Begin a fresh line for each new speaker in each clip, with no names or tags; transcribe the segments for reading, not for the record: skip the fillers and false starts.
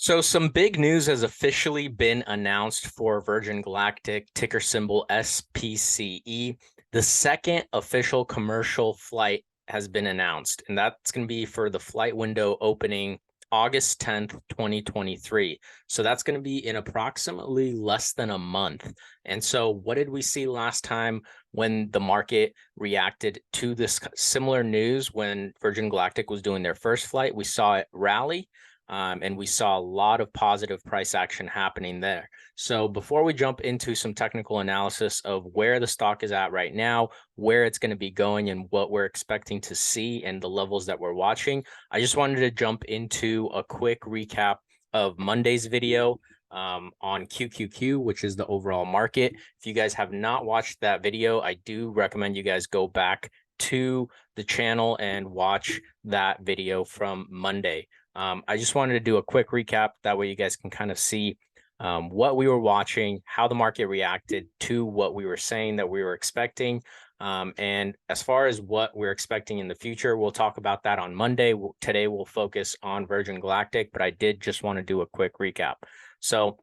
So some big news has officially been announced for Virgin Galactic, ticker symbol SPCE. The second official commercial flight has been announced, and that's going to be for the flight window opening August 10th, 2023. So that's going to be in approximately less than a month. And so what did we see last time when the market reacted to this similar news when Virgin Galactic was doing their first flight? We saw it rally. And we saw a lot of positive price action happening there. So before we jump into some technical analysis of where the stock is at right now, where it's going to be going and what we're expecting to see and the levels that we're watching, I just wanted to jump into a quick recap of Monday's video on QQQ, which is the overall market. If you guys have not watched that video, I do recommend you guys go back to the channel and watch that video from Monday. I just wanted to do a quick recap. That way you guys can kind of see what we were watching, how the market reacted to what we were saying that we were expecting. And as far as what we're expecting in the future, we'll talk about that on Monday. Today we'll focus on Virgin Galactic, but I did just want to do a quick recap. So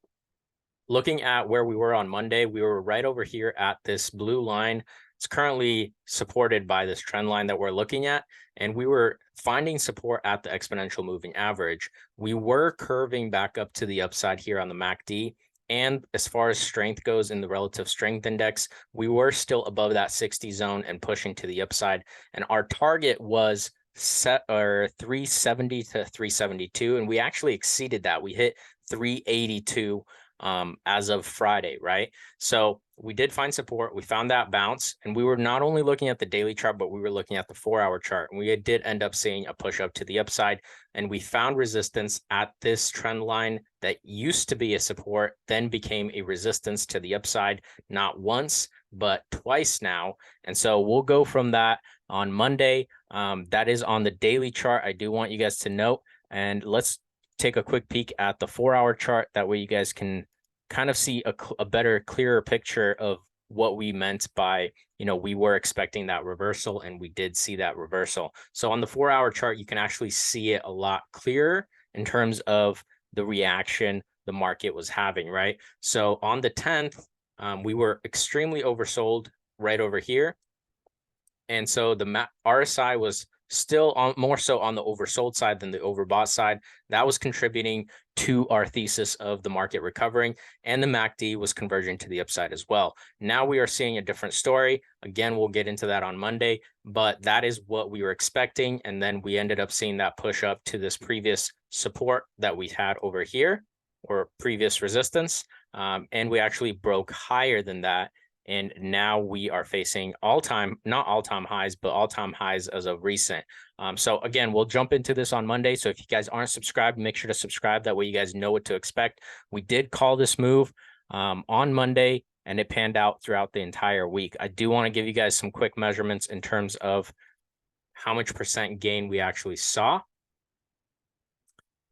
looking at where we were on Monday, we were right over here at this blue line. It's currently supported by this trend line that we're looking at, and we were finding support at the exponential moving average. We were curving back up to the upside here on the MACD, and as far as strength goes in the relative strength index, we were still above that 60 zone and pushing to the upside, and our target was set or 370 to 372, and we actually exceeded that. We hit 382 as of Friday, right? So we did find support. We found that bounce, and we were not only looking at the daily chart, but we were looking at the 4-hour chart. And we did end up seeing a push up to the upside, and we found resistance at this trend line that used to be a support, then became a resistance to the upside, not once, but twice now. And so we'll go from that on Monday. That is on the daily chart. I do want you guys to note, and let's take a quick peek at the 4-hour chart. That way you guys can kind of see a better, clearer picture of what we meant by, we were expecting that reversal, and we did see that reversal. So on the 4-hour chart, you can actually see it a lot clearer in terms of the reaction the market was having, right? So on the 10th, we were extremely oversold right over here. And so the RSI was still more so on the oversold side than the overbought side. That was contributing to our thesis of the market recovering, and the MACD was converging to the upside as well. Now we are seeing a different story. Again, we'll get into that on Monday, but that is what we were expecting. And then we ended up seeing that push up to this previous support that we had over here, or previous resistance. And we actually broke higher than that. And now we are facing not all-time highs, but all-time highs as of recent. So again, we'll jump into this on Monday. So if you guys aren't subscribed, make sure to subscribe. That way you guys know what to expect. We did call this move on Monday, and it panned out throughout the entire week. I do want to give you guys some quick measurements in terms of how much percent gain we actually saw.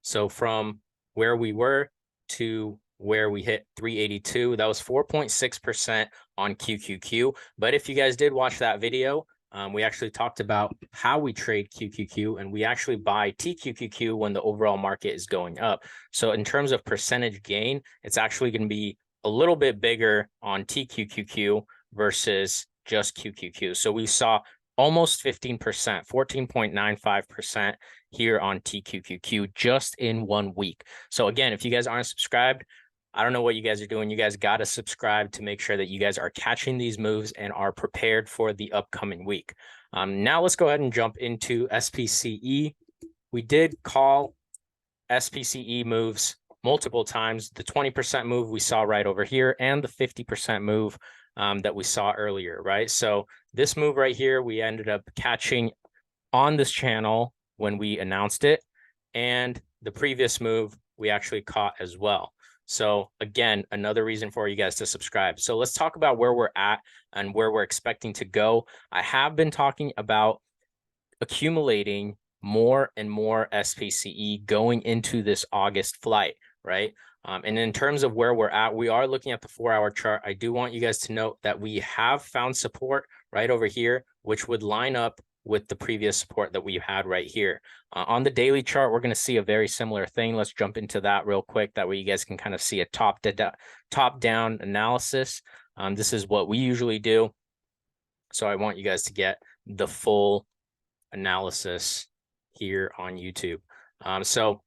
So from where we were to where we hit 382, that was 4.6% on QQQ. But if you guys did watch that video, we actually talked about how we trade QQQ, and we actually buy TQQQ when the overall market is going up. So in terms of percentage gain, it's actually going to be a little bit bigger on TQQQ versus just QQQ. So we saw almost 15%, 14.95% here on TQQQ just in 1 week. So again, if you guys aren't subscribed, I don't know what you guys are doing. You guys got to subscribe to make sure that you guys are catching these moves and are prepared for the upcoming week. Now let's go ahead and jump into SPCE. We did call SPCE moves multiple times. The 20% move we saw right over here, and the 50% move that we saw earlier, right? So this move right here, we ended up catching on this channel when we announced it, and the previous move we actually caught as well. So again, another reason for you guys to subscribe. So let's talk about where we're at and where we're expecting to go. I have been talking about accumulating more and more SPCE going into this August flight, right? And in terms of where we're at, we are looking at the 4-hour chart. I do want you guys to note that we have found support right over here, which would line up with the previous support that we've had right here. On the daily chart, we're going to see a very similar thing. Let's jump into that real quick. That way you guys can kind of see a top-down analysis. This is what we usually do. So I want you guys to get the full analysis here on YouTube. So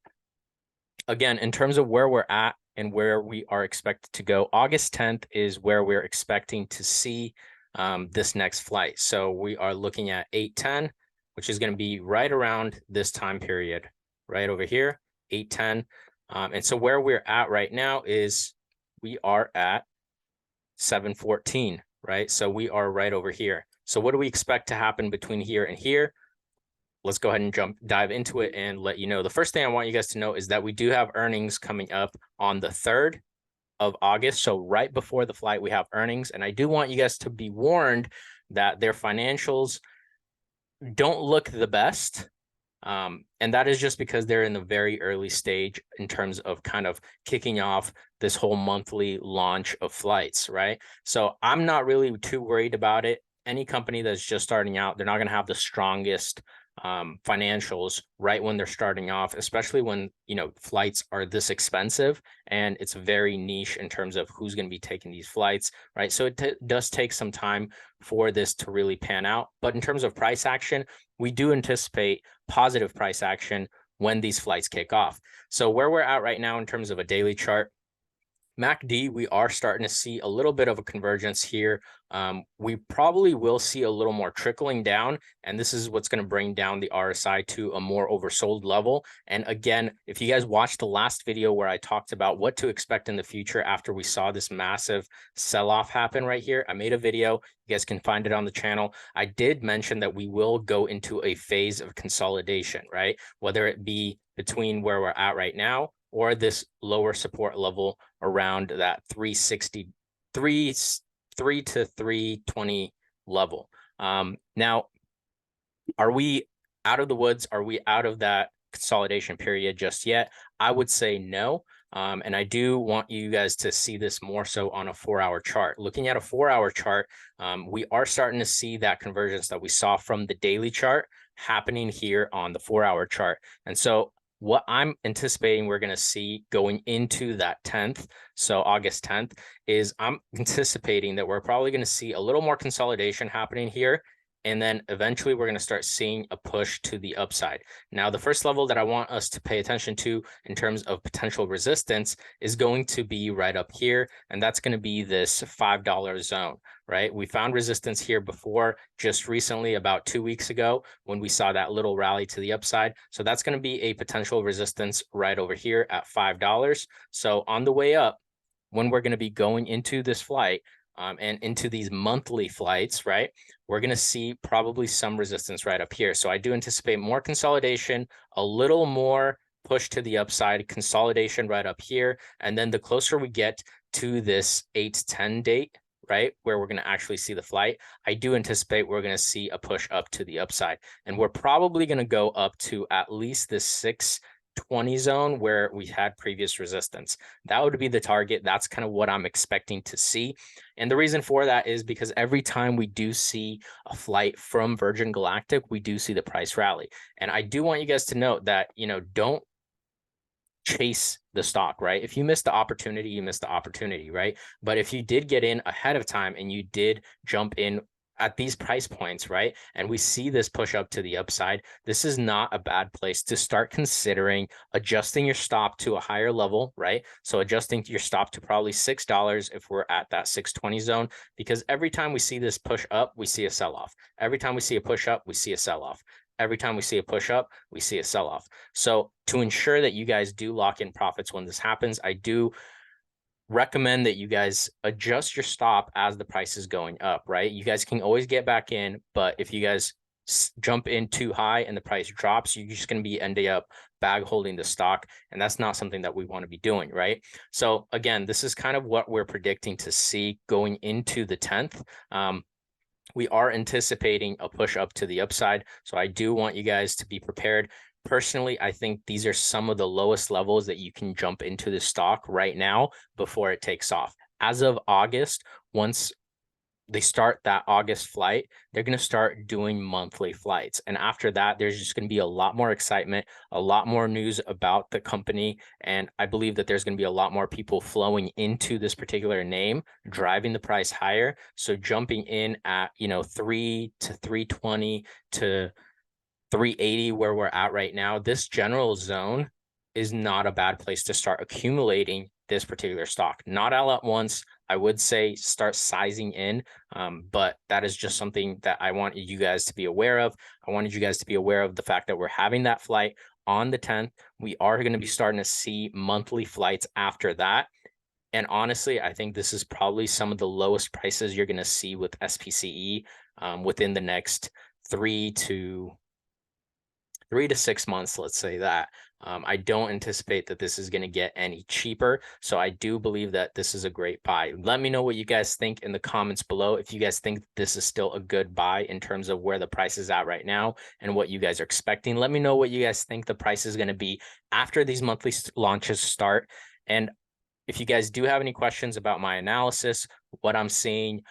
again, in terms of where we're at and where we are expected to go, August 10th is where we're expecting to see this next flight. So we are looking at 8:10, which is going to be right around this time period, right over here, 8:10. And so where we're at right now is we are at 7:14, right? So we are right over here. So what do we expect to happen between here and here? Let's go ahead and dive into it and let you know. The first thing I want you guys to know is that we do have earnings coming up on the 3rd of August. So right before the flight, we have earnings. And I do want you guys to be warned that their financials don't look the best. And that is just because they're in the very early stage in terms of kind of kicking off this whole monthly launch of flights, right? So I'm not really too worried about it. Any company that's just starting out, they're not going to have the strongest financials right when they're starting off, especially when, you know, flights are this expensive and it's very niche in terms of who's going to be taking these flights, right? So it does take some time for this to really pan out. But in terms of price action, we do anticipate positive price action when these flights kick off. So where we're at right now in terms of a daily chart, MACD, we are starting to see a little bit of a convergence here. We probably will see a little more trickling down, and this is what's going to bring down the RSI to a more oversold level. And again, if you guys watched the last video where I talked about what to expect in the future after we saw this massive sell-off happen right here, I made a video. You guys can find it on the channel. I did mention that we will go into a phase of consolidation, right? Whether it be between where we're at right now or this lower support level around that 360, 3 to 320 level. Now, are we out of the woods? Are we out of that consolidation period just yet? I would say no. And I do want you guys to see this more so on a 4-hour chart. Looking at a 4-hour chart, we are starting to see that convergence that we saw from the daily chart happening here on the 4-hour chart. And so what I'm anticipating we're going to see going into that 10th, so August 10th, is I'm anticipating that we're probably going to see a little more consolidation happening here. And then eventually we're going to start seeing a push to the upside. Now, the first level that I want us to pay attention to in terms of potential resistance is going to be right up here. And that's going to be this $5 zone, right? We found resistance here before, just recently, about 2 weeks ago, when we saw that little rally to the upside. So that's going to be a potential resistance right over here at $5. So on the way up, when we're going to be going into this flight, and into these monthly flights, right, we're going to see probably some resistance right up here. So I do anticipate more consolidation, a little more push to the upside, consolidation right up here. And then the closer we get to this 8-10 date, right, where we're going to actually see the flight, I do anticipate we're going to see a push up to the upside. And we're probably going to go up to at least this 620 zone where we had previous resistance. That would be the target. That's kind of what I'm expecting to see. And the reason for that is because every time we do see a flight from Virgin Galactic, we do see the price rally. And I do want you guys to note that, you know, don't chase the stock, right? If you missed the opportunity, you missed the opportunity, right? But if you did get in ahead of time and you did jump in at these price points, right, and we see this push up to the upside, this is not a bad place to start considering adjusting your stop to a higher level, right? So adjusting your stop to probably $6 if we're at that 620 zone, because every time we see this push up, we see a sell-off. Every time we see a push up, we see a sell-off. Every time we see a push up, we see a sell-off. So to ensure that you guys do lock in profits when this happens, I do recommend that you guys adjust your stop as the price is going up, right? You guys can always get back in, but if you guys jump in too high and the price drops, you're just going to be ending up bag holding the stock, and that's not something that we want to be doing, right? So again, this is kind of what we're predicting to see going into the 10th. We are anticipating a push up to the upside, so I do want you guys to be prepared. Personally, I think these are some of the lowest levels that you can jump into the stock right now before it takes off. As of August, once they start that August flight, they're going to start doing monthly flights. And after that, there's just going to be a lot more excitement, a lot more news about the company. And I believe that there's going to be a lot more people flowing into this particular name, driving the price higher. So jumping in at, 3 to 320 to 380, where we're at right now, this general zone is not a bad place to start accumulating this particular stock. Not all at once. I would say start sizing in, but that is just something that I want you guys to be aware of. I wanted you guys to be aware of the fact that we're having that flight on the 10th. We are going to be starting to see monthly flights after that. And honestly, I think this is probably some of the lowest prices you're going to see with SPCE within the next 3 to 6 months, let's say that. I don't anticipate that this is going to get any cheaper. So I do believe that this is a great buy. Let me know what you guys think in the comments below. If you guys think this is still a good buy in terms of where the price is at right now and what you guys are expecting. Let me know what you guys think the price is going to be after these monthly launches start. And if you guys do have any questions about my analysis, what I'm seeing,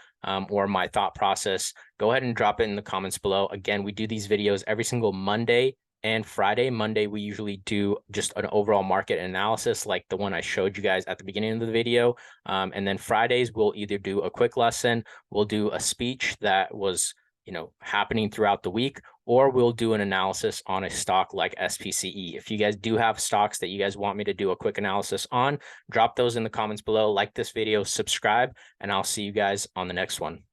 or my thought process, go ahead and drop it in the comments below. Again, we do these videos every single Monday and Friday. Monday, we usually do just an overall market analysis like the one I showed you guys at the beginning of the video. And then Fridays, we'll either do a quick lesson, we'll do a speech that was happening throughout the week, or we'll do an analysis on a stock like SPCE. If you guys do have stocks that you guys want me to do a quick analysis on, drop those in the comments below, like this video, subscribe, and I'll see you guys on the next one.